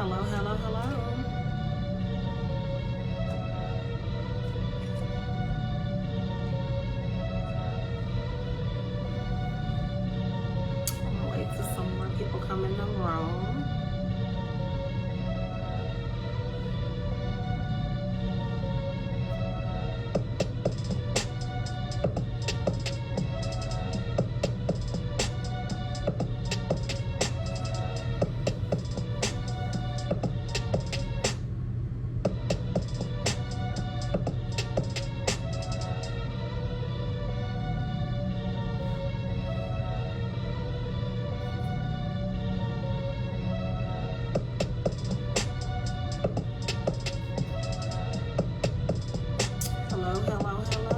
Hello, hello, hello. I'm gonna wait till some more people come in the room. Hello, hello, hello.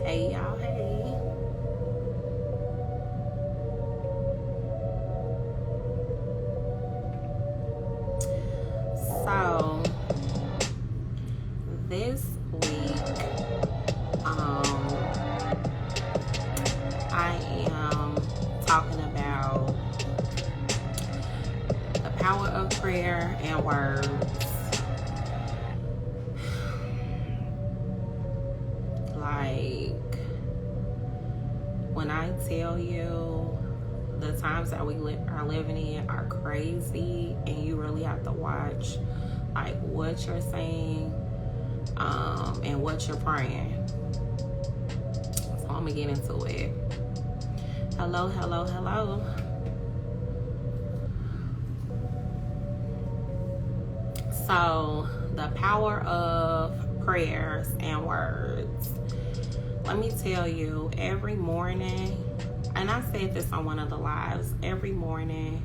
Hey, y'all, hey. So, this week, I am talking about the power of prayer and words. Like, when I tell you the times that we are living in are crazy, and you really have to watch like what you're saying and what you're praying. So I'm gonna get into it. Hello, hello, hello. So the power of prayers and words. Let me tell you, every morning, and I said this on one of the lives, every morning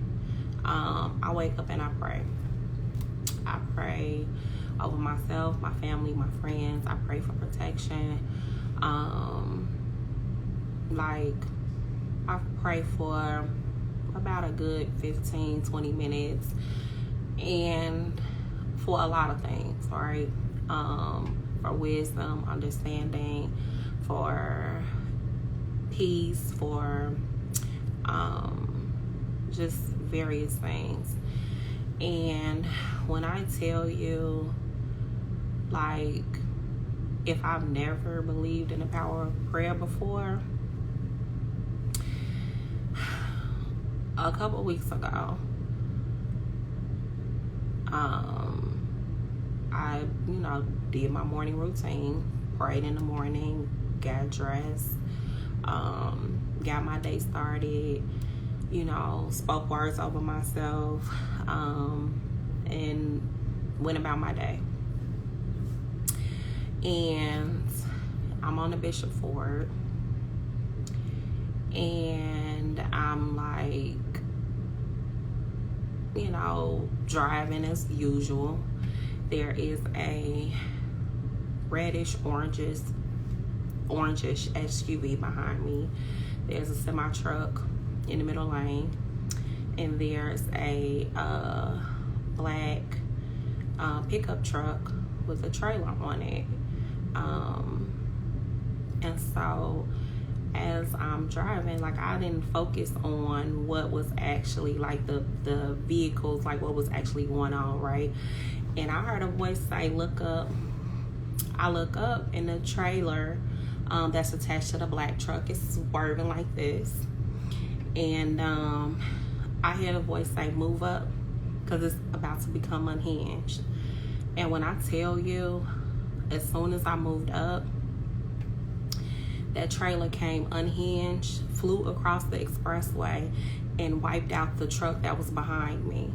I wake up and I pray. I pray over myself, my family, my friends. I pray for protection. Like, I pray for about a good 15, 20 minutes, and for a lot of things, right? For wisdom, understanding, for peace, for just various things. And when I tell you, like, if I've never believed in the power of prayer before, a couple weeks ago, I, did my morning routine, prayed in the morning, got dressed, got my day started, spoke words over myself, and went about my day. And I'm on the Bishop Ford, and I'm like, driving as usual. There is a reddish orangish SUV behind me. There's a semi truck in the middle lane, and there's a black pickup truck with a trailer on it. And so as I'm driving, like, I didn't focus on what was actually, like, the vehicles, like what was actually going on, right? And I heard a voice say, look up. I look up, and the trailer that's attached to the black truck is swerving like this. And I heard a voice say, move up, because it's about to become unhinged. And when I tell you, as soon as I moved up, that trailer came unhinged, flew across the expressway, and wiped out the truck that was behind me.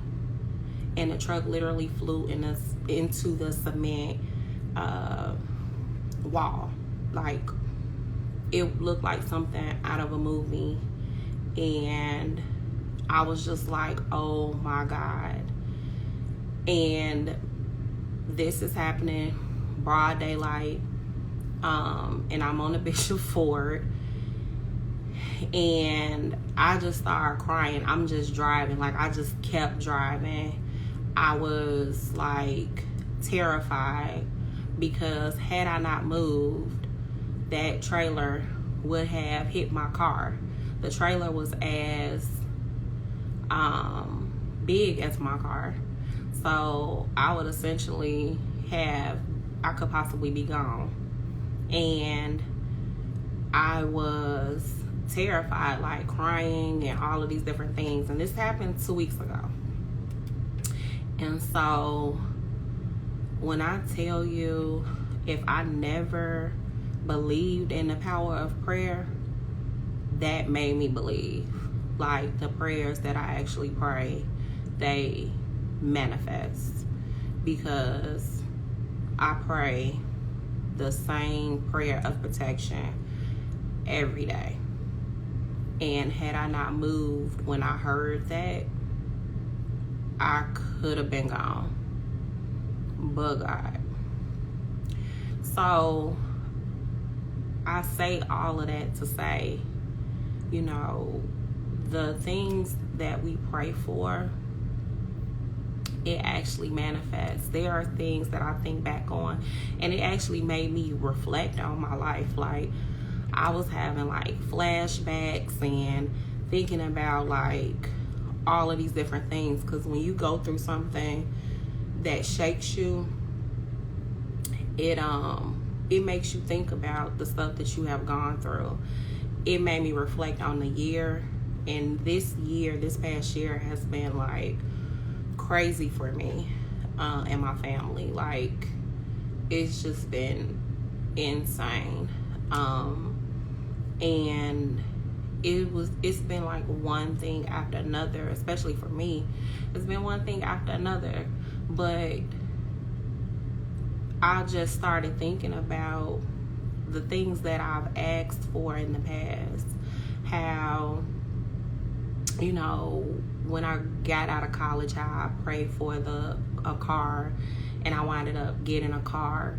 And the truck literally flew into the cement wall. Like, it looked like something out of a movie. And I was just like, oh my God. And this is happening broad daylight. And I'm on the Bishop Ford. And I just started crying. I'm just driving. Like, I just kept driving. I was like terrified, because had I not moved, that trailer would have hit my car. The trailer was as big as my car. So I would essentially I could possibly be gone. And I was terrified, like crying and all of these different things. And this happened 2 weeks ago. And so when I tell you, if I never believed in the power of prayer, that made me believe. Like, the prayers that I actually pray, they manifest, because I pray the same prayer of protection every day. And had I not moved when I heard that, I could have been gone. But God. So I say all of that to say, you know, the things that we pray for, it actually manifests. There are things that I think back on, and it actually made me reflect on my life. Like, I was having like flashbacks and thinking about like all of these different things, because when you go through something that shakes you, it makes you think about the stuff that you have gone through. It made me reflect on the year, and this past year has been like crazy for me and my family. Like, it's just been insane. And it's been like one thing after another, especially for me. It's been one thing after another. But I just started thinking about the things that I've asked for in the past. How, you know, when I got out of college, how I prayed for a car, and I wound up getting a car.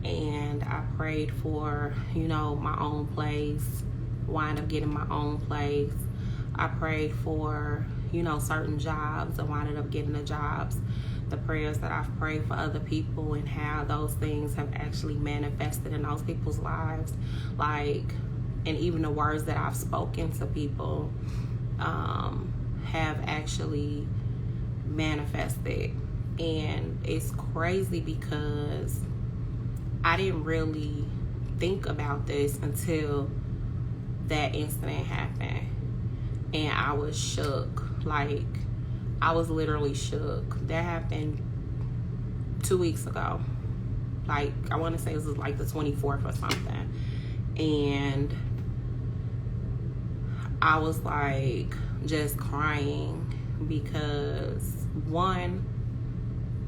And I prayed for, you know, my own place, wind up getting my own place. I prayed for, you know, certain jobs, and wound up getting the jobs. The prayers that I've prayed for other people, and how those things have actually manifested in those people's lives. Like, and even the words that I've spoken to people have actually manifested. And it's crazy, because I didn't really think about this until that incident happened. And I was shook. Like, I was literally shook. That happened 2 weeks ago. Like, I want to say it was like the 24th or something. And I was like just crying, because one,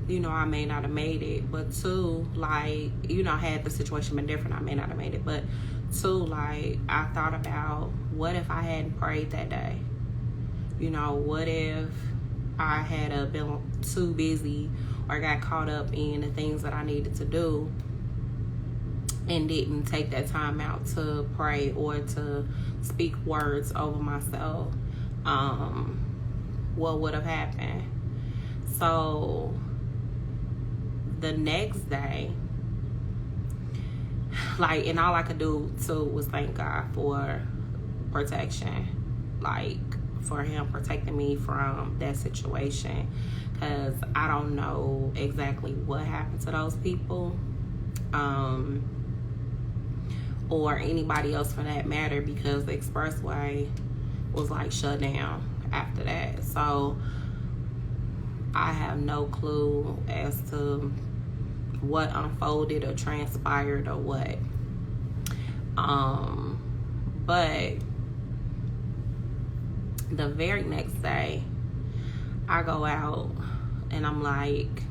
you know, I may not have made it, but two, like, you know, had the situation been different, I may not have made it, but two, like, I thought about, what if I hadn't prayed that day? You know, what if I had been too busy or got caught up in the things that I needed to do and didn't take that time out to pray or to speak words over myself? What would have happened? So the next day, like, and all I could do too was thank God for protection, like for him protecting me from that situation, because I don't know exactly what happened to those people, or anybody else for that matter, because the expressway was like shut down after that. So I have no clue as to what unfolded or transpired or what. But the very next day, I go out and I'm like,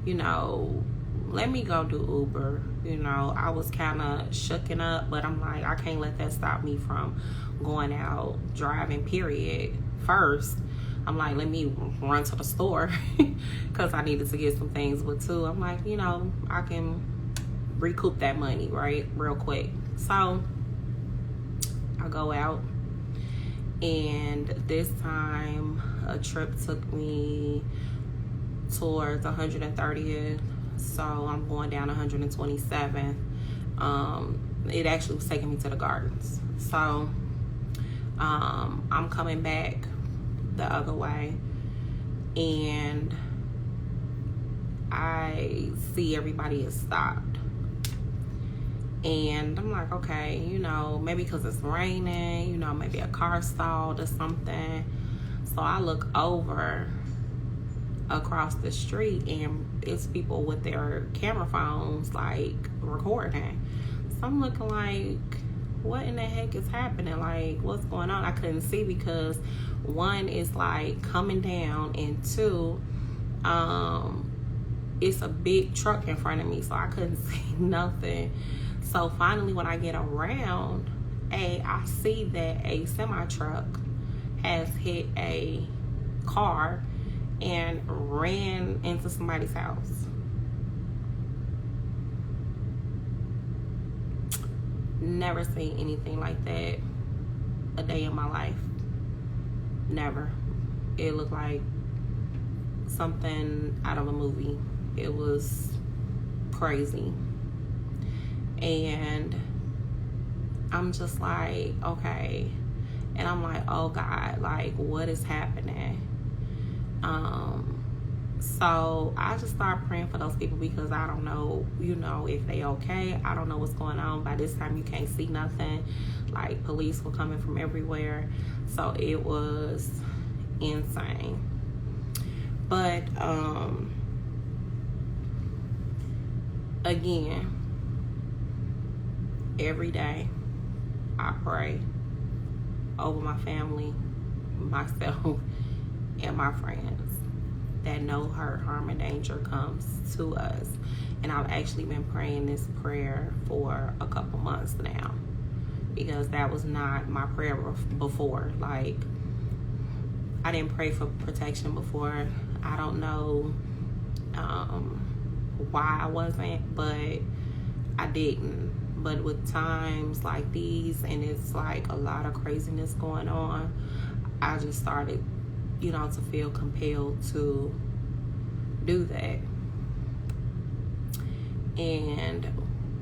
you know, let me go do Uber. You know, I was kind of shooken up, but I'm like, I can't let that stop me from going out driving, period. First, I'm like, let me run to the store because I needed to get some things. But two, I'm like, you know, I can recoup that money, right, real quick. So I go out, and this time a trip took me towards 130th, so I'm going down 127th. It actually was taking me to the gardens. So I'm coming back the other way, and I see everybody is stopped. And I'm like, okay, you know, maybe because it's raining, you know, maybe a car stalled or something. So I look over across the street, and it's people with their camera phones, like, recording. So I'm looking like, what in the heck is happening? Like, what's going on? I couldn't see because one is like coming down, and two, it's a big truck in front of me, so I couldn't see nothing. So finally, when I get around, I see that a semi-truck has hit a car and ran into somebody's house. Never seen anything like that a day in my life. Never. It looked like something out of a movie. It was crazy. And I'm just like, okay. And I'm like, oh God, like, what is happening? So I just start praying for those people because I don't know, you know, if they okay. I don't know what's going on. By this time, you can't see nothing. Like, police were coming from everywhere. So it was insane. But again, every day I pray over my family, myself, and my friends, that no hurt, harm, and danger comes to us. And I've actually been praying this prayer for a couple months now, because that was not my prayer before. Like, I didn't pray for protection before. I don't know why I wasn't, but I didn't. But with times like these, and it's like a lot of craziness going on, I just started, you know, to feel compelled to do that. And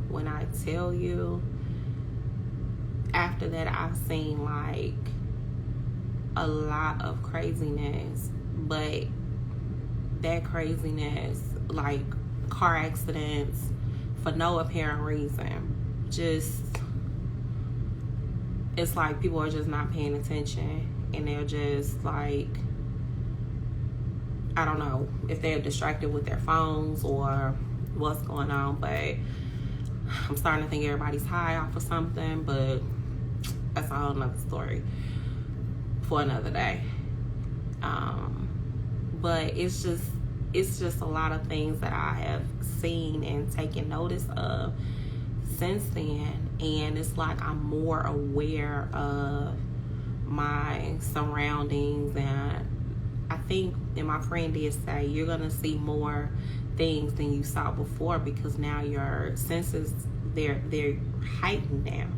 when I tell you, after that, I've seen like a lot of craziness, but that craziness, like car accidents for no apparent reason. Just, it's like people are just not paying attention, and they're just like, I don't know if they're distracted with their phones or what's going on, but I'm starting to think everybody's high off of something, but that's a whole nother story for another day. But it's just a lot of things that I have seen and taken notice of since then, and it's like I'm more aware of my surroundings. And I think, and my friend did say, you're gonna see more things than you saw before, because now your senses, they're heightened now.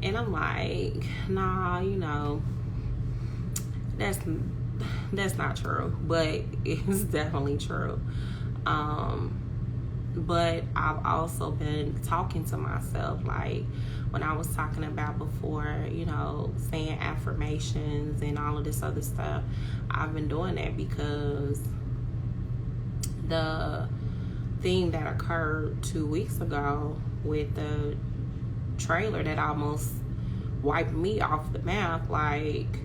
And I'm like, nah, you know, that's not true, but it's definitely true. But I've also been talking to myself, like when I was talking about before, you know, saying affirmations and all of this other stuff. I've been doing that because the thing that occurred 2 weeks ago with the trailer that almost wiped me off the map. Like,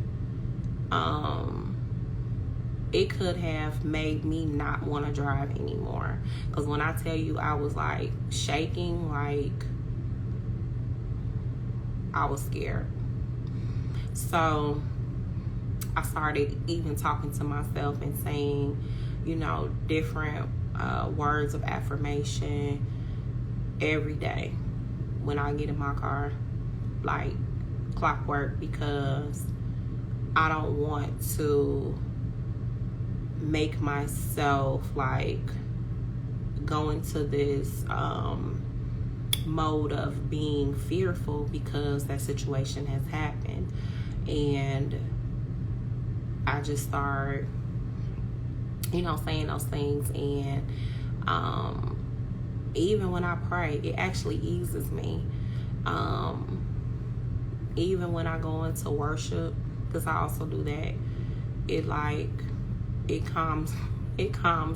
it could have made me not want to drive anymore. Because when I tell you, I was like shaking, like I was scared. So I started even talking to myself and saying, you know, different words of affirmation every day when I get in my car, like clockwork, because I don't want to make myself like go into this mode of being fearful because that situation has happened. And I just start, you know, saying those things. And even when I pray, it actually eases me. Even when I go into worship, because I also do that, it calms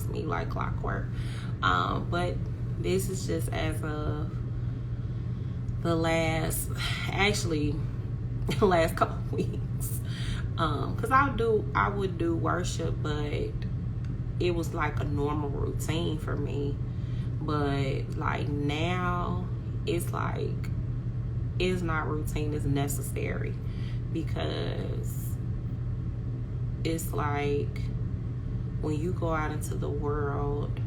me like clockwork. But this is just as of the last couple weeks. Because I would do worship, but it was like a normal routine for me. But like now, it's like, it's not routine, it's necessary. Because it's like, when you go out into the world,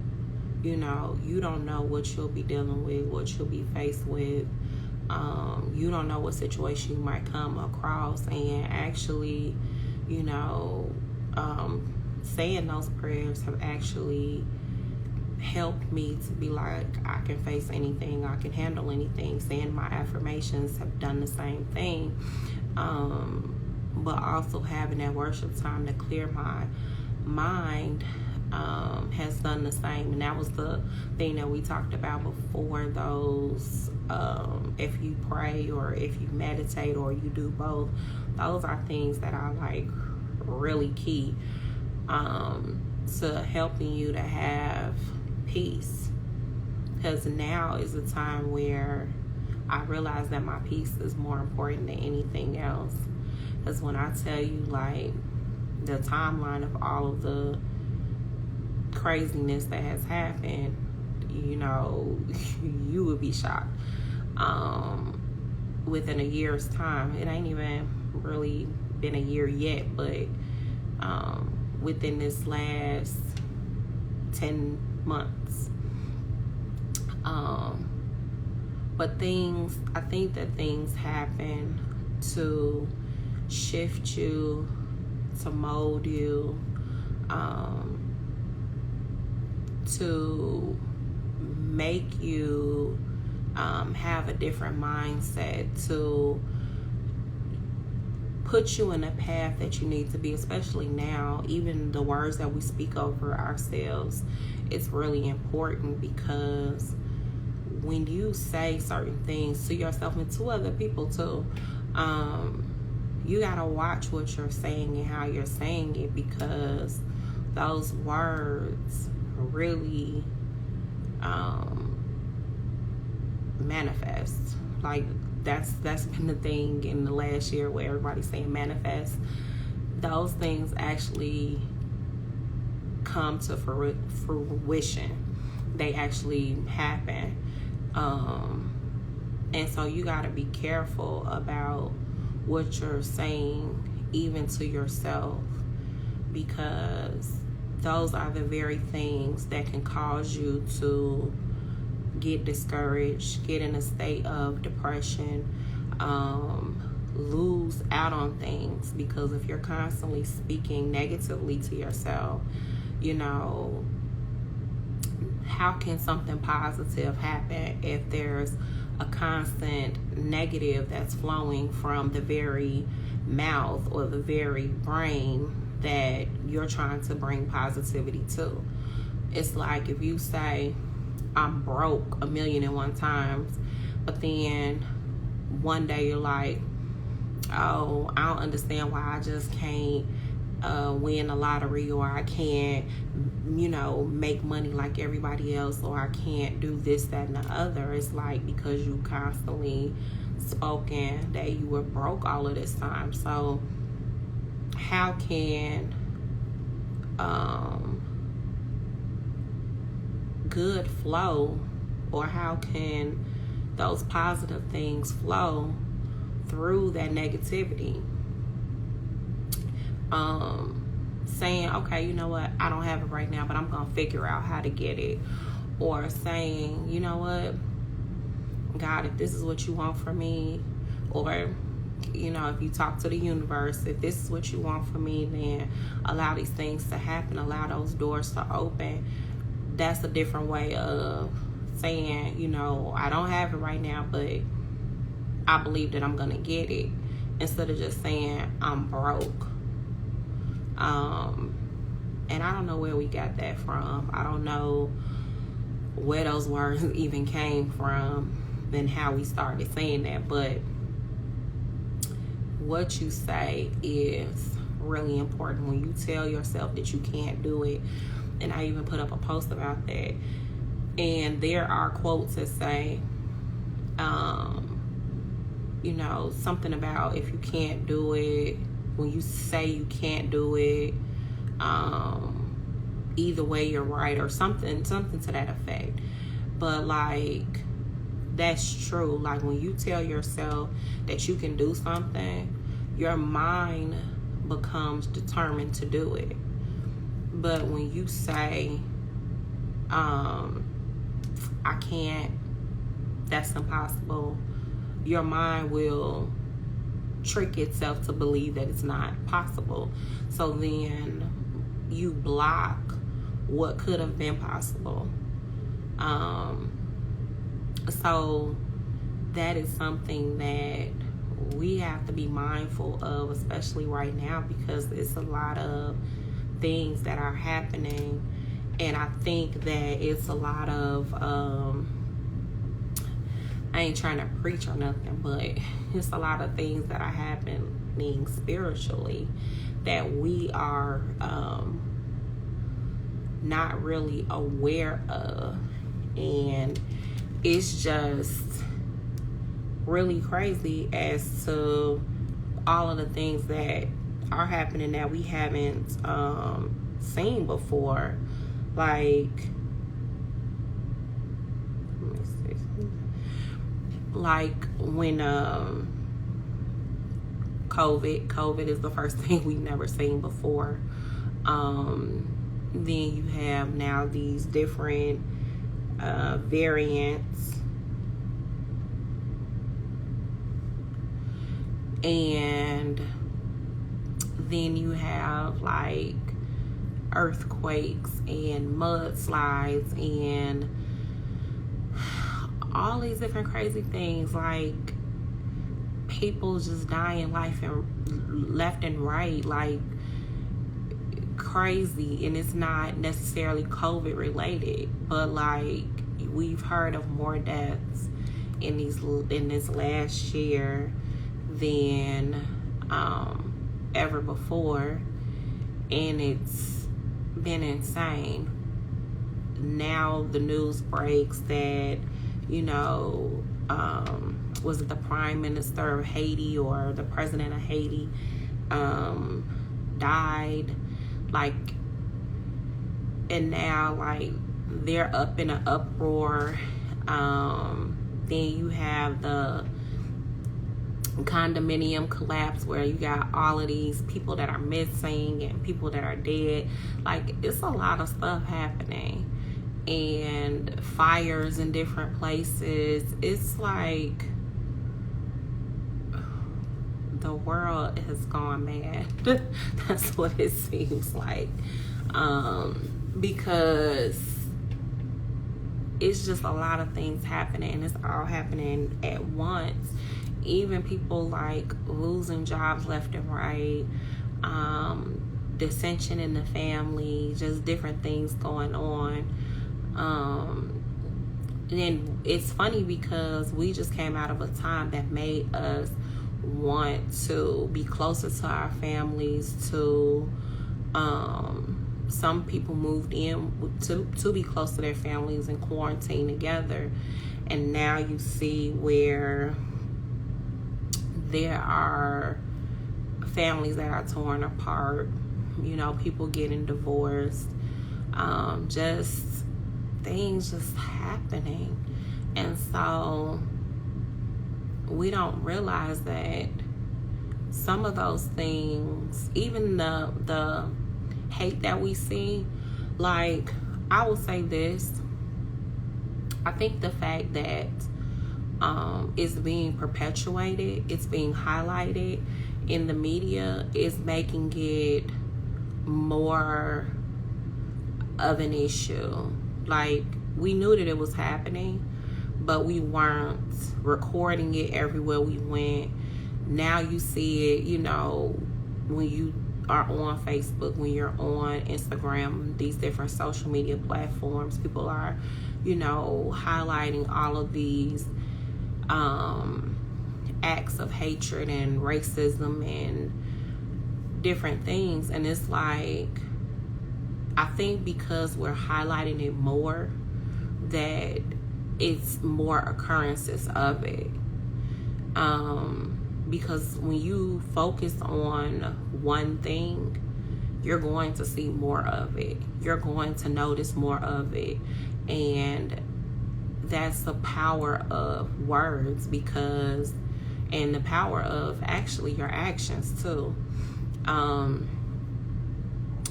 you know, you don't know what you'll be dealing with, what you'll be faced with. You don't know what situation you might come across. And actually, you know, saying those prayers have actually helped me to be like, I can face anything, I can handle anything. Saying my affirmations have done the same thing. But also having that worship time to clear my mind has done the same. And that was the thing that we talked about before. Those if you pray or if you meditate or you do both, those are things that are like really key to helping you to have peace. Because now is a time where I realize that my peace is more important than anything else. Because when I tell you, like, the timeline of all of the craziness that has happened, you know, you would be shocked. Within a year's time, it ain't even really been a year yet, but within this last 10 months. But I think that things happen to shift you, to mold you, to make you have a different mindset, to put you in a path that you need to be, especially now. Even the words that we speak over ourselves, it's really important, because when you say certain things to yourself and to other people too, you gotta watch what you're saying and how you're saying it, because those words really manifest. Like, that's been the thing in the last year, where everybody's saying manifest. Those things actually come to fruition. They actually happen. And so you got to be careful about what you're saying, even to yourself, because those are the very things that can cause you to get discouraged, get in a state of depression, lose out on things. Because if you're constantly speaking negatively to yourself, you know, how can something positive happen if there's a constant negative that's flowing from the very mouth or the very brain that you're trying to bring positivity to? It's like if you say, I'm broke 1,000,001 times, but then one day you're like, oh, I don't understand why I just can't win the lottery, or I can't, you know, make money like everybody else, or I can't do this, that, and the other. It's like, because you constantly spoken that you were broke all of this time. So how can good flow, or how can those positive things flow through that negativity? Saying, okay, you know what, I don't have it right now, but I'm gonna figure out how to get it. Or saying, you know what, God, if this is what you want from me, or you know, if you talk to the universe, if this is what you want from me, then allow these things to happen, allow those doors to open. That's a different way of saying, you know, I don't have it right now, but I believe that I'm gonna get it, instead of just saying I'm broke. And I don't know where we got that from. I don't know where those words even came from and how we started saying that, but what you say is really important. When you tell yourself that you can't do it, and I even put up a post about that, and there are quotes that say, you know, something about if you can't do it, when you say you can't do it, either way you're right, or something to that effect. But like, that's true. Like, when you tell yourself that you can do something, your mind becomes determined to do it. But when you say, I can't, that's impossible, your mind will trick itself to believe that it's not possible. So then you block what could have been possible. So that is something that we have to be mindful of, especially right now, because it's a lot of things that are happening. And I think that it's a lot of, I ain't trying to preach or nothing, but it's a lot of things that are happening spiritually that we are not really aware of. And it's just really crazy as to all of the things that are happening that we haven't seen before. Like, let me see. Like when COVID is the first thing we've never seen before. Then you have now these different variants, and then you have like earthquakes and mudslides and all these different crazy things, like people just dying life and left and right, like crazy. And it's not necessarily COVID related, but like we've heard of more deaths in this last year than ever before, and it's been insane. Now the news breaks that, you know, was it the Prime Minister of Haiti or the President of Haiti died, like, and now like they're up in an uproar. Then you have the condominium collapse where you got all of these people that are missing and people that are dead. Like, it's a lot of stuff happening, and fires in different places. It's like the world has gone mad. That's what it seems like, because it's just a lot of things happening, and it's all happening at once. Even people like losing jobs left and right, dissension in the family, just different things going on. And it's funny because we just came out of a time that made us want to be closer to our families, to some people moved in to be close to their families and quarantine together. And now you see where there are families that are torn apart, you know, people getting divorced, just things just happening. And so we don't realize that some of those things, even the hate that we see, like, I will say this, I think the fact that it's being perpetuated, it's being highlighted in the media, is making it more of an issue. Like, we knew that it was happening, but we weren't recording it everywhere we went. Now you see it, you know, when you are on Facebook, when you're on Instagram, these different social media platforms, people are, you know, highlighting all of these acts of hatred and racism and different things. And it's like, I think because we're highlighting it more, that it's more occurrences of it. Because when you focus on one thing, you're going to see more of it. You're going to notice more of it. And that's the power of words, because, and the power of actually your actions too.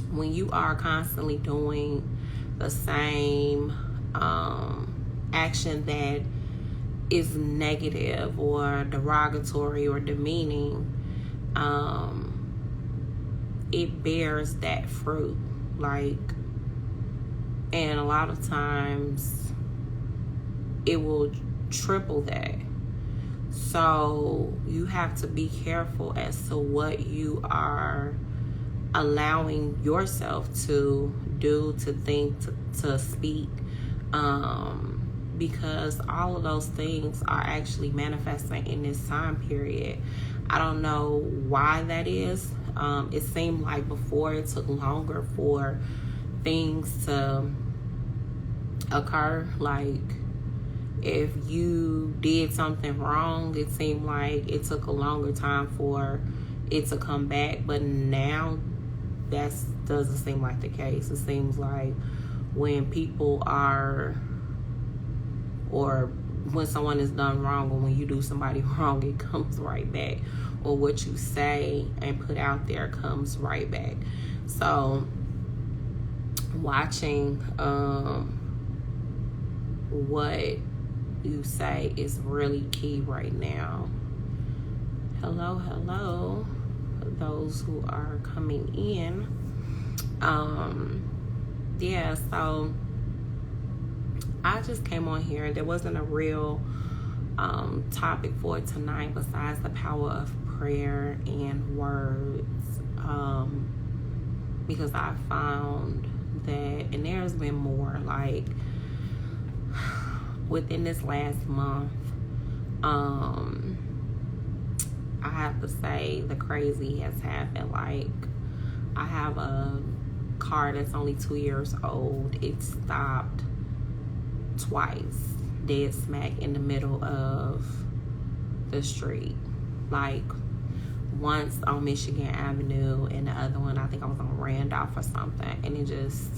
When you are constantly doing the same action that is negative or derogatory or demeaning, it bears that fruit. Like, and a lot of times it will triple that. So you have to be careful as to what you are allowing yourself to do, to think, to speak, because all of those things are actually manifesting in this time period. I don't know why that is. It seemed like before it took longer for things to occur. Like, if you did something wrong, it seemed like it took a longer time for it to come back. But now that doesn't seem like the case. It seems like when people are, or when someone is done wrong, or when you do somebody wrong, it comes right back. Or what you say and put out there comes right back. So watching what you say is really key right now. Hello, those who are coming in. Yeah, so I just came on here. There wasn't a real topic for tonight besides the power of prayer and words, because I found that, and there's been more, like, within this last month, I have to say the crazy has happened. Like, I have a car that's only 2 years old. It stopped twice, dead smack in the middle of the street. Like, once on Michigan Avenue, and the other one, I think I was on Randolph or something, and it just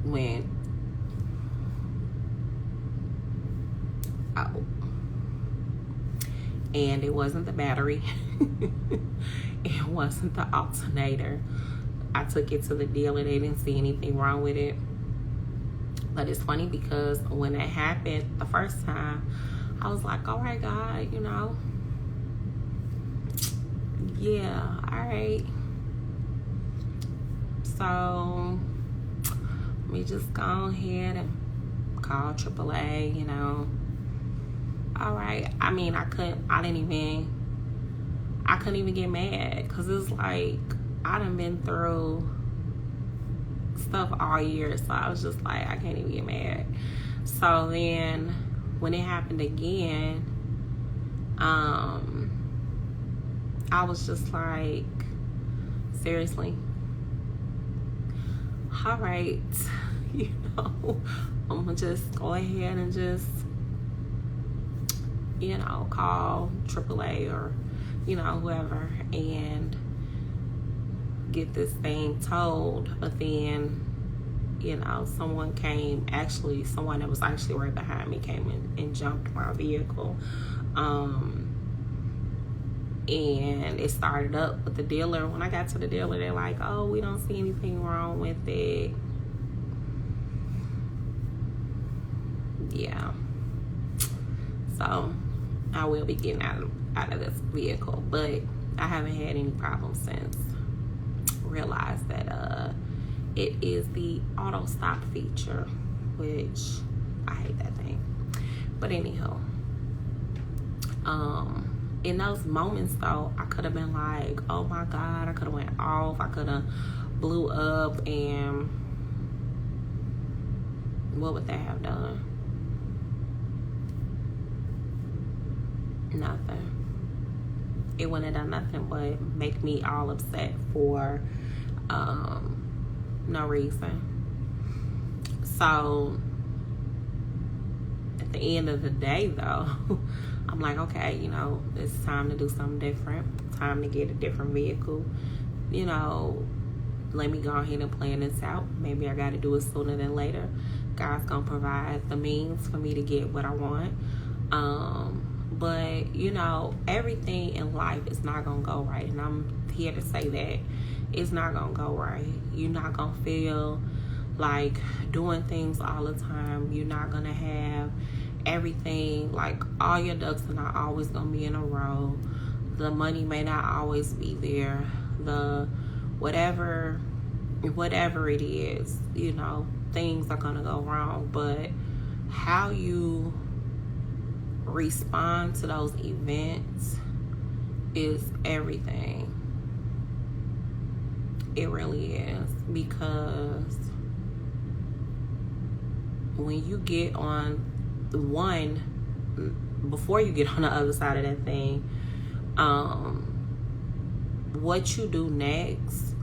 went out. And it wasn't the battery. It wasn't the alternator. I took it to the dealer. They didn't see anything wrong with it. But it's funny because when that happened the first time, I was like, all right, God, you know, yeah, all right. So let me just go ahead and call AAA, you know. All right. I mean, I couldn't even get mad, because it's like, I done been through stuff all year. So I was just like, I can't even get mad. So then when it happened again, I was just like, seriously? All right, you know, I'm gonna just go ahead and just call AAA or, whoever, and get this thing towed. But then, someone that was actually right behind me came and jumped my vehicle. And it started up with the dealer. When I got to the dealer, they're like, oh, we don't see anything wrong with it. Yeah. So I will be getting out of this vehicle, but I haven't had any problems since. Realized that it is the auto stop feature, which I hate that thing. But anyhow, in those moments though, I could have been like, oh my God, I could have went off, I could have blew up, and what would that have done? Nothing. It wouldn't have done nothing but make me all upset for no reason. So at the end of the day though, I'm like, okay, it's time to do something different. Time to get a different vehicle. Let me go ahead and plan this out. Maybe I got to do it sooner than later. God's going to provide the means for me to get what I want. But, everything in life is not going to go right. And I'm here to say that it's not going to go right. You're not going to feel like doing things all the time. You're not going to have everything, like all your ducks are not always going to be in a row. The money may not always be there. The whatever it is, things are going to go wrong. But how you respond to those events is everything. It really is. Because when you get on before you get on the other side of that thing, what you do next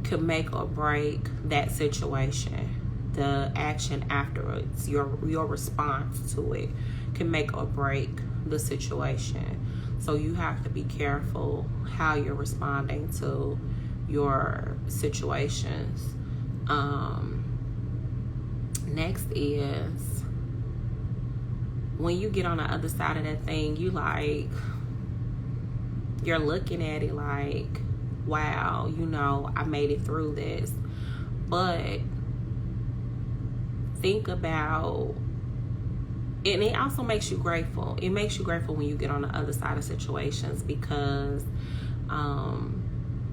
could make or break that situation. The action afterwards, your response to it can make or break the situation. So you have to be careful how you're responding to your situations. Next is, when you get on the other side of that thing, you're looking at it like, wow, I made it through this. But think about, and it also makes you grateful. It makes you grateful when you get on the other side of situations, because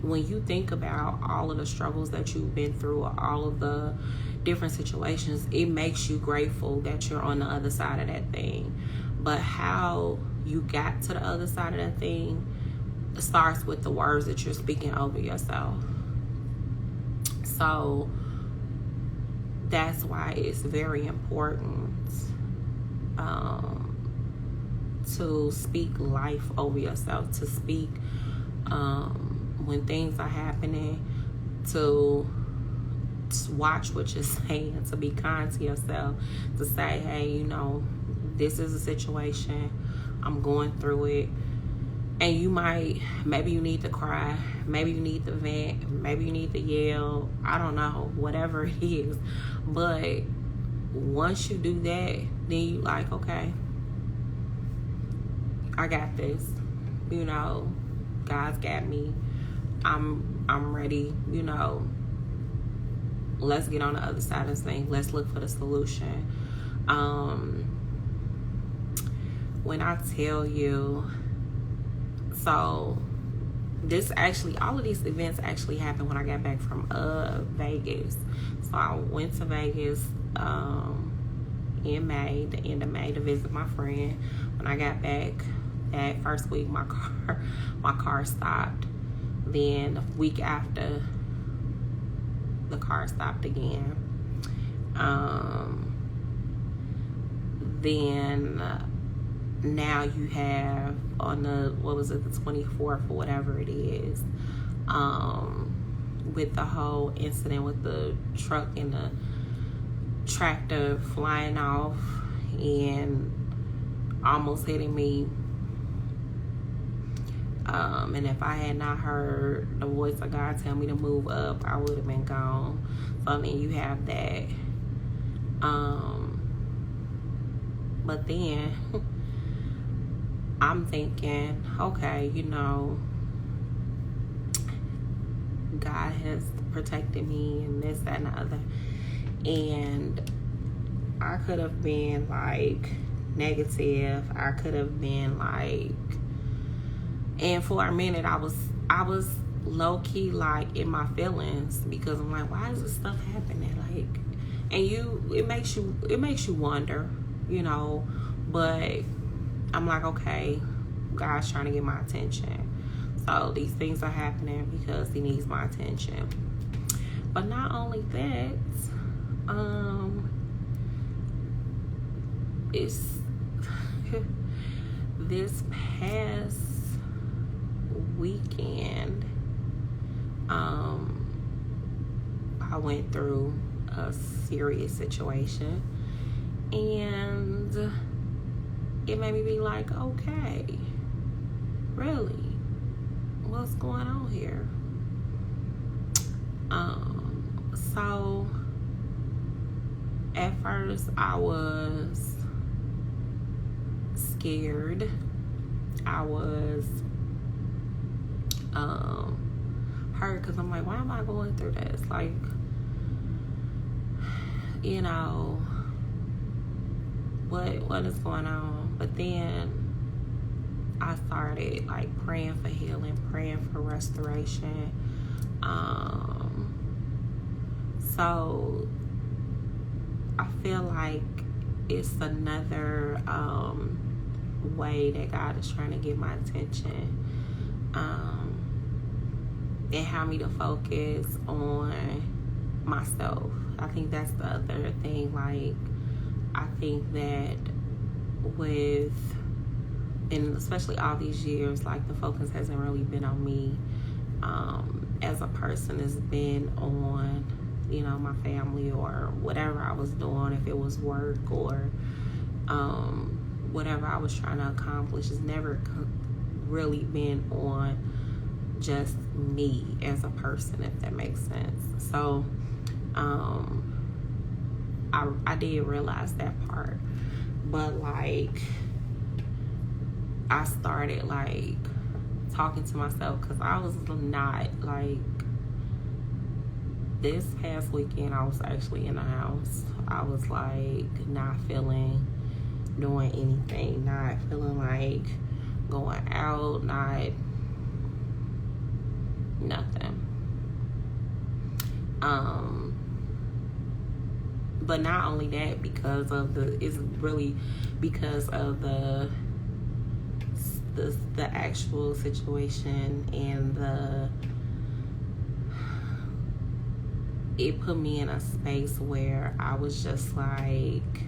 when you think about all of the struggles that you've been through, or all of the different situations, it makes you grateful that you're on the other side of that thing. But how you got to the other side of that thing starts with the words that you're speaking over yourself. So that's why it's very important to speak life over yourself, to speak when things are happening, to watch what you're saying, to be kind to yourself, to say, hey, this is a situation, I'm going through it. And maybe you need to cry, maybe you need to vent, maybe you need to yell, I don't know, whatever it is. But once you do that, then you like, okay, I got this. God's got me. I'm ready. Let's get on the other side of this thing. Let's look for the solution. When I tell you, so this actually, all of these events actually happened when I got back from Vegas. So I went to Vegas in May, the end of May, to visit my friend. When I got back that first week, my car stopped. Then the week after, the car stopped again. Then now you have on the, the 24th or whatever it is, with the whole incident with the truck and the tractor flying off, and almost hitting me. And if I had not heard the voice of God tell me to move up, I would have been gone. So then you have that. But then I'm thinking, okay, God has protected me and this, that, and the other. And I could have been like negative. I could have been like, and for a minute I was low key like in my feelings, because I'm like, why is this stuff happening? Like, and it makes you wonder, but I'm like, okay, God's trying to get my attention. So these things are happening because he needs my attention. But not only that, it's this past weekend, I went through a serious situation, and it made me be like, okay, really, what's going on here? So at first I was scared. I was hurt, because I'm like, why am I going through this? Like, what is going on? But then I started like praying for healing, praying for restoration. So I feel like it's another way that God is trying to get my attention, and have me to focus on myself. I think that's the other thing. Like, I think that and especially all these years, like, the focus hasn't really been on me as a person. It's been on, my family or whatever I was doing, if it was work or whatever I was trying to accomplish. It's never really been on just me as a person, if that makes sense. So I did realize that part, but like, I started like talking to myself, because I was not like, this past weekend I was actually in the house. I was like not doing anything, not feeling like going out, nothing. But not only that, it's really because of the actual situation, and it put me in a space where I was just like,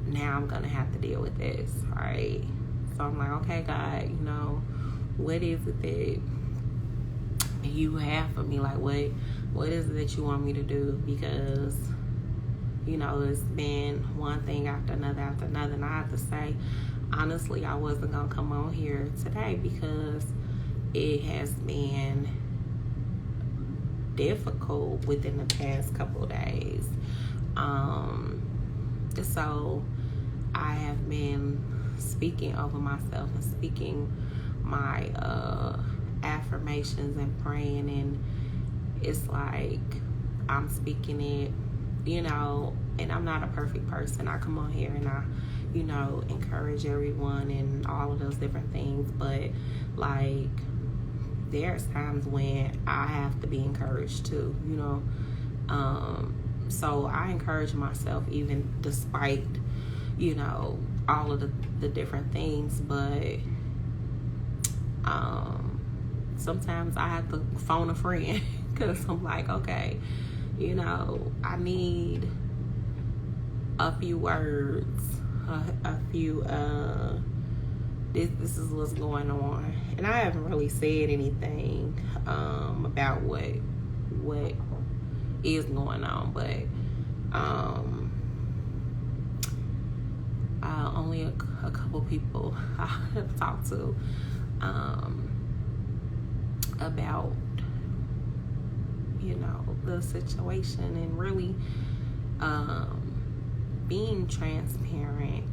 now I'm gonna have to deal with this, right? So I'm like, okay, God, what is it that you have for me? Like, what is it that you want me to do? Because it's been one thing after another, and I have to say, honestly, I wasn't gonna come on here today because it has been difficult within the past couple of days. So I have been speaking over myself and speaking my affirmations and praying, and it's like I'm speaking it, and I'm not a perfect person. I come on here and I encourage everyone and all of those different things, but like, there's times when I have to be encouraged too, so I encourage myself even despite all of the different things. But sometimes I have to phone a friend, because I'm like, okay, I need a few words, a few this is what's going on. And I haven't really said anything about what is going on, but I only only a couple people I have talked to about, you know, the situation, and really being transparent.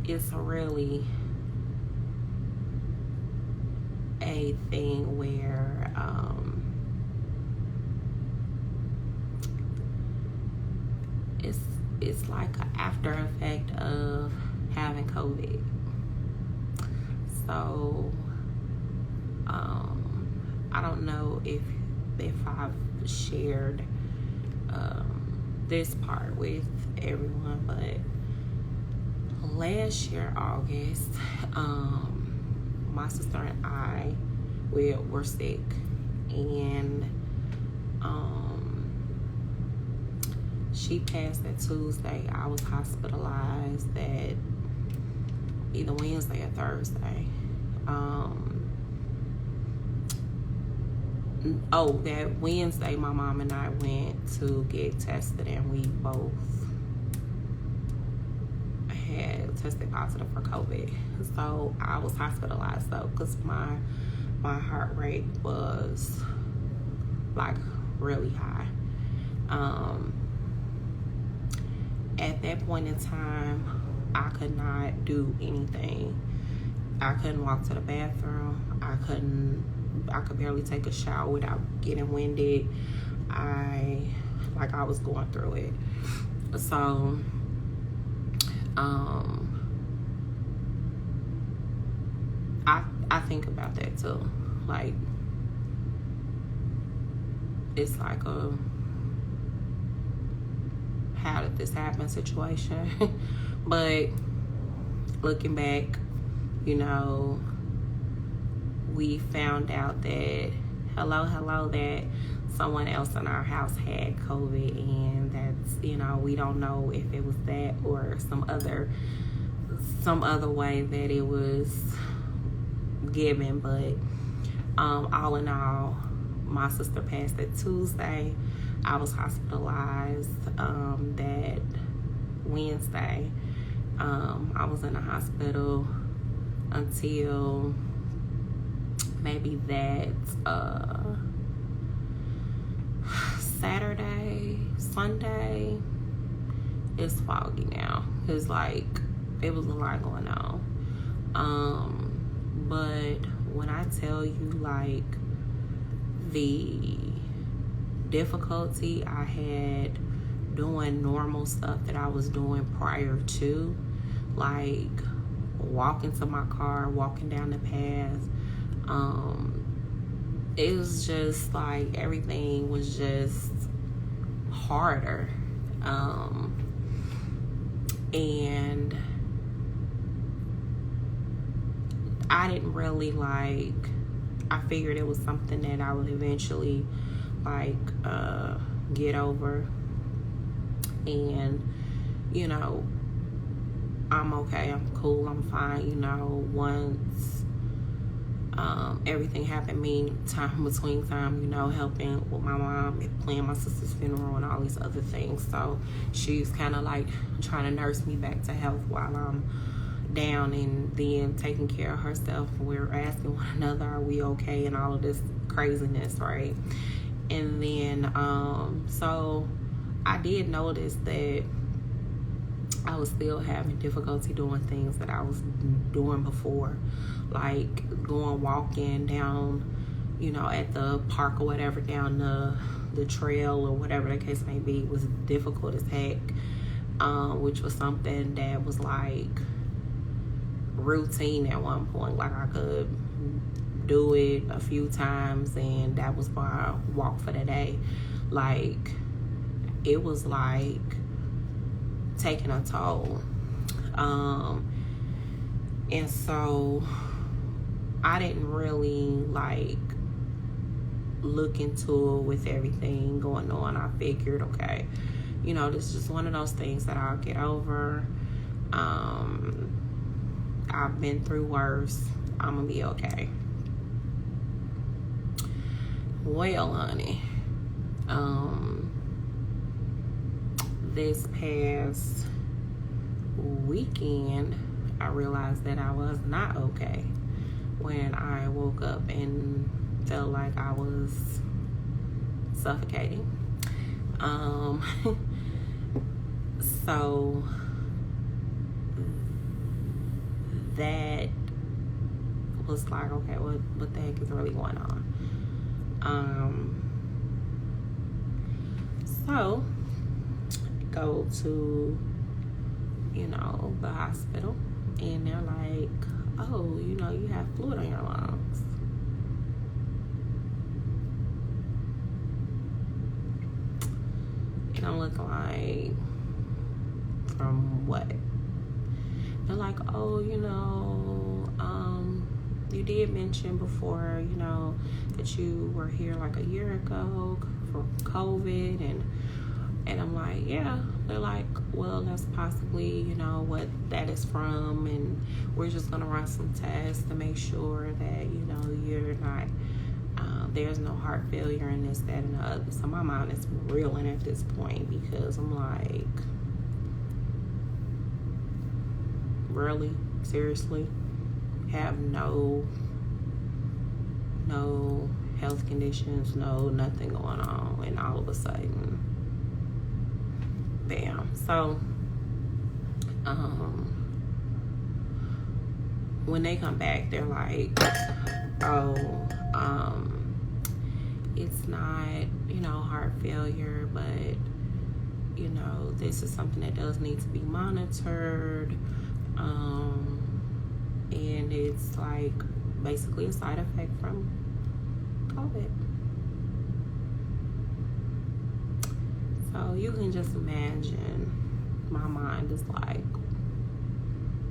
It's really a thing where it's like an after effect of having COVID. So I don't know if I've shared this part with everyone, but last year August, my sister and I were sick, and she passed that Tuesday. I was hospitalized that either Wednesday or Thursday. That Wednesday, my mom and I went to get tested, and we both had tested positive for COVID. So I was hospitalized though, because my heart rate was like really high. At that point in time, I could not do anything. I couldn't walk to the bathroom. I could barely take a shower without getting winded. I was going through it. So I think about that too. Like, it's like a how did this happen situation. But looking back, you know, we found out that that someone else in our house had COVID, and that's, you know, we don't know if it was that or some other way that it was given. But all in all, my sister passed that Tuesday. I was hospitalized that Wednesday. I was in the hospital until maybe that Saturday, Sunday. It's foggy now. It's like, it was a lot going on. But when I tell you, like, the difficulty I had doing normal stuff that I was doing prior to, like walking to my car, walking down the path, it was just like everything was just harder. And I didn't really I figured it was something that I would eventually get over, and, you know, I'm okay, I'm cool, I'm fine. You know, once everything happened, between time, you know, helping with my mom, planning my sister's funeral, and all these other things. So she's kind of like trying to nurse me back to health while I'm down, and then taking care of herself. We're asking one another, are we okay, and all of this craziness, right? And then so I did notice that I was still having difficulty doing things that I was doing before, like walking down, you know, at the park or whatever, down the trail or whatever the case may be, was difficult as heck, which was something that was like routine at one point. Like, I could do it a few times, and that was my walk for the day. Like, it was like taking a toll. And so I didn't really look into it with everything going on. I figured, okay, you know, this is just one of those things that I'll get over. I've been through worse. I'm gonna be okay. Well, honey, this past weekend, I realized that I was not okay when I woke up and felt like I was suffocating. So that was like, okay, what the heck is really going on? So go to, the hospital, and they're like, oh, you have fluid on your lungs. And I'm looking like, from what? They're like, oh, you did mention before, that you were here like a year ago for COVID, and I'm like, yeah. They're like, well, that's possibly, what that is from, and we're just gonna run some tests to make sure that, you're not, there's no heart failure and this, that, and the other. So my mind is reeling at this point, because I'm like, really? Seriously? Have no health conditions, nothing going on, and all of a sudden, bam. So when they come back, they're like, oh, it's not, heart failure, but this is something that does need to be monitored, and it's like basically a side effect from COVID. So you can just imagine, my mind is like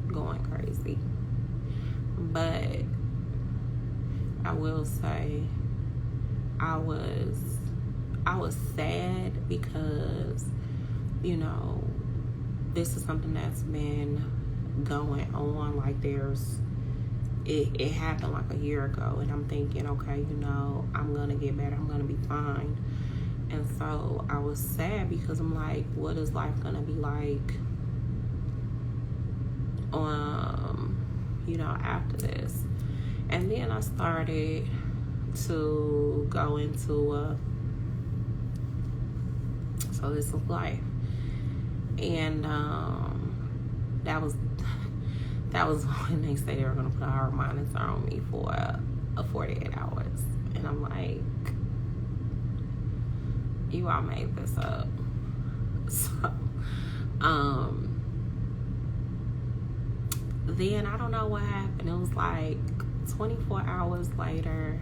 going crazy. But I will say, I was sad because, this is something that's been going on. Like, it happened like a year ago, and I'm thinking, okay, I'm gonna get better, I'm gonna be fine. And so I was sad because I'm like, what is life gonna be like after this? And then I started to go into so this is life. And that was when they say they were gonna put a heart monitor on me for 48 hours. And I'm like, you all made this up. So then I don't know what happened. It was like 24 hours later,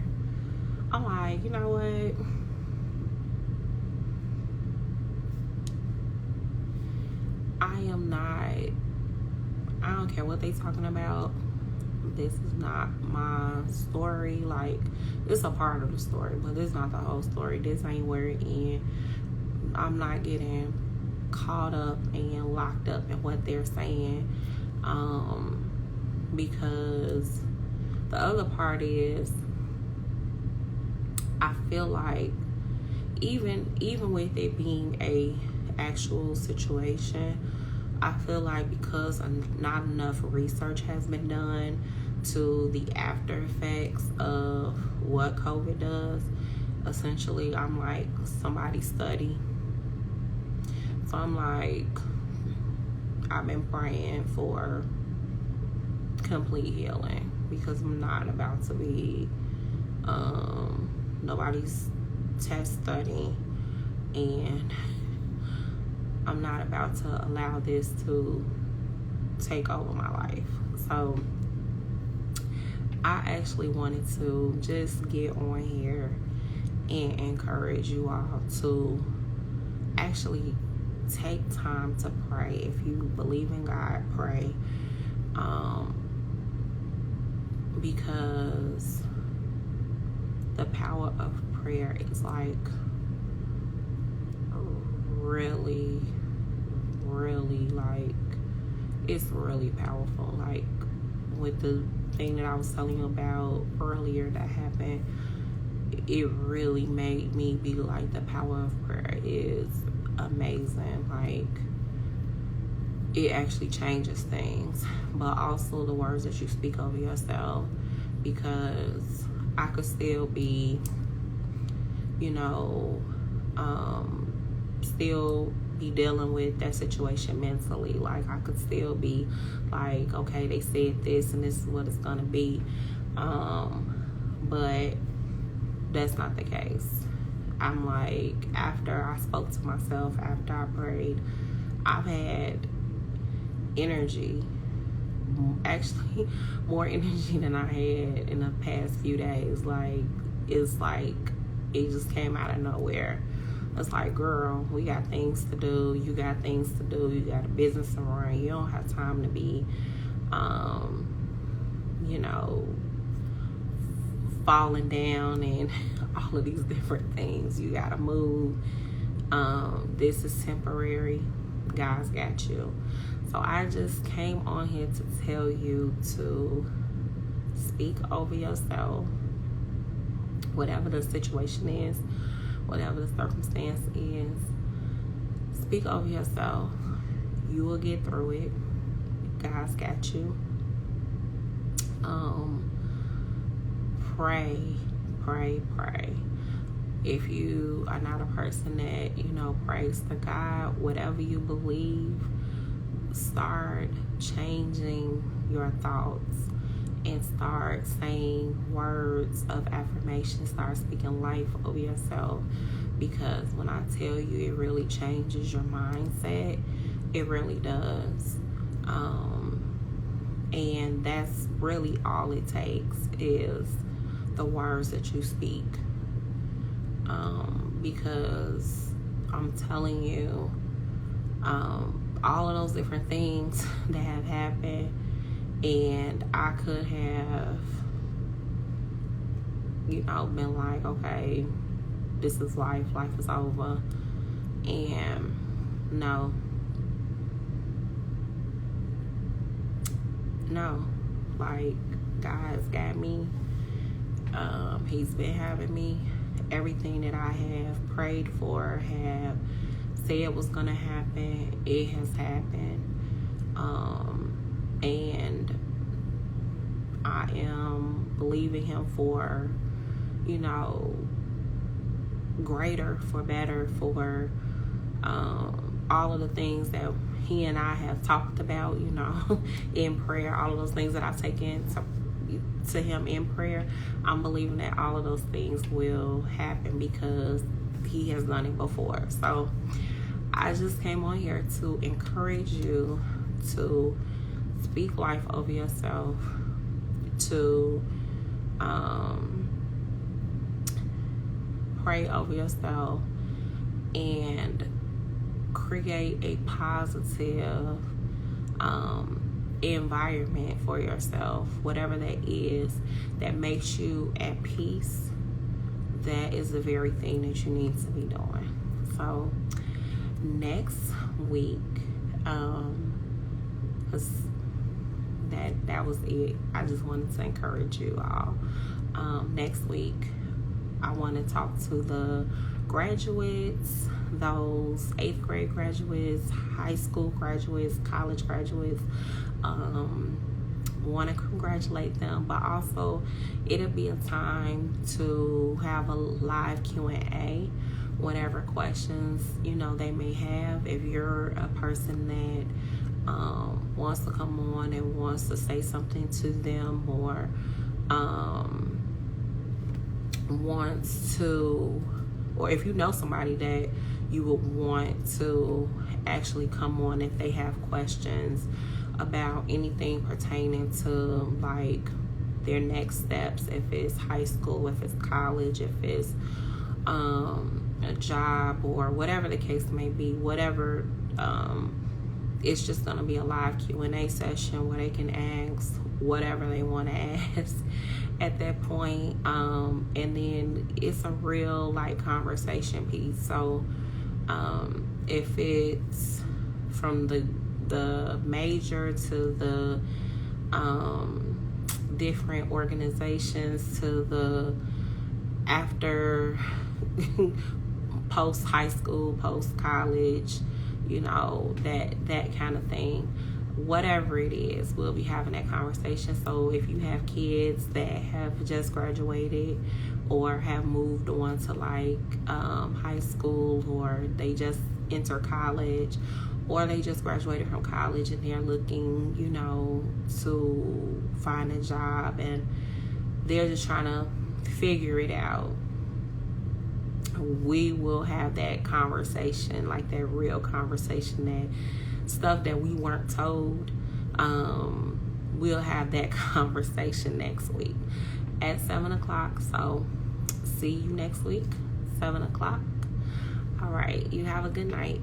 I'm like, you know what? I don't care what they talking about. This is not my story. Like, it's a part of the story, but it's not the whole story. This ain't where it ends. I'm not getting caught up and locked up in what they're saying, because the other part is, I feel like even with it being a actual situation, I feel like because not enough research has been done to the after effects of what COVID does, essentially I'm like somebody's study. So I'm like, I've been praying for complete healing, because I'm not about to be nobody's test study, and I'm not about to allow this to take over my life. So I actually wanted to just get on here and encourage you all to actually take time to pray. If you believe in God, pray, because the power of prayer is like really like, it's really powerful. Like with the thing that I was telling you about earlier that happened, it really made me be like, the power of prayer is amazing. Like, it actually changes things. But also the words that you speak over yourself, because I could still be, still be dealing with that situation mentally. Like, I could still be like, okay, they said this and this is what it's gonna be, but that's not the case. I'm like, after I spoke to myself, after I prayed, I've had energy, actually more energy than I had in the past few days. Like, it's like it just came out of nowhere. It's like, girl, we got things to do. You got things to do. You got a business to run. You don't have time to be, falling down and all of these different things. You got to move. This is temporary. God's got you. So I just came on here to tell you to speak over yourself, whatever the situation is, whatever the circumstance is. Speak over yourself. You will get through it. God's got you. Pray. If you are not a person that, prays to God, whatever you believe, start changing your thoughts and start saying words of affirmation. Start speaking life over yourself, because when I tell you, it really changes your mindset. It really does. And that's really all it takes, is the words that you speak. Because I'm telling you, all of those different things that have happened, and I could have, been like, okay, this is life is over. And no, like, God's got me. He's been having me. Everything that I have prayed for, have said was gonna happen, it has happened. And I am believing him for, greater, for better, for all of the things that he and I have talked about, in prayer. All of those things that I've taken to him in prayer, I'm believing that all of those things will happen, because he has done it before. So I just came on here to encourage you to speak life over yourself, to pray over yourself, and create a positive environment for yourself, whatever that is, that makes you at peace. That is the very thing that you need to be doing. So next week, because that was it. I just wanted to encourage you all. Next week, I want to talk to the graduates, those 8th grade graduates, high school graduates, college graduates. Want to congratulate them, but also it'll be a time to have a live Q&A, whatever questions they may have. If you're a person that wants to come on and wants to say something to them, or wants to, or if you know somebody that you would want to actually come on if they have questions about anything pertaining to, like, their next steps, if it's high school, if it's college, if it's a job, or whatever the case may be, whatever, it's just going to be a live Q&A session where they can ask whatever they want to ask at that point. And then it's a real, like, conversation piece. So if it's from the major to the different organizations, to the after post high school, post college, you know, that kind of thing. Whatever it is, we'll be having that conversation. So if you have kids that have just graduated or have moved on to like high school, or they just enter college, or they just graduated from college and they're looking, you know, to find a job and they're just trying to figure it out, we will have that conversation, like that real conversation, that stuff that we weren't told. We'll have that conversation next week at 7 o'clock. So see you next week, 7 o'clock. All right, you have a good night.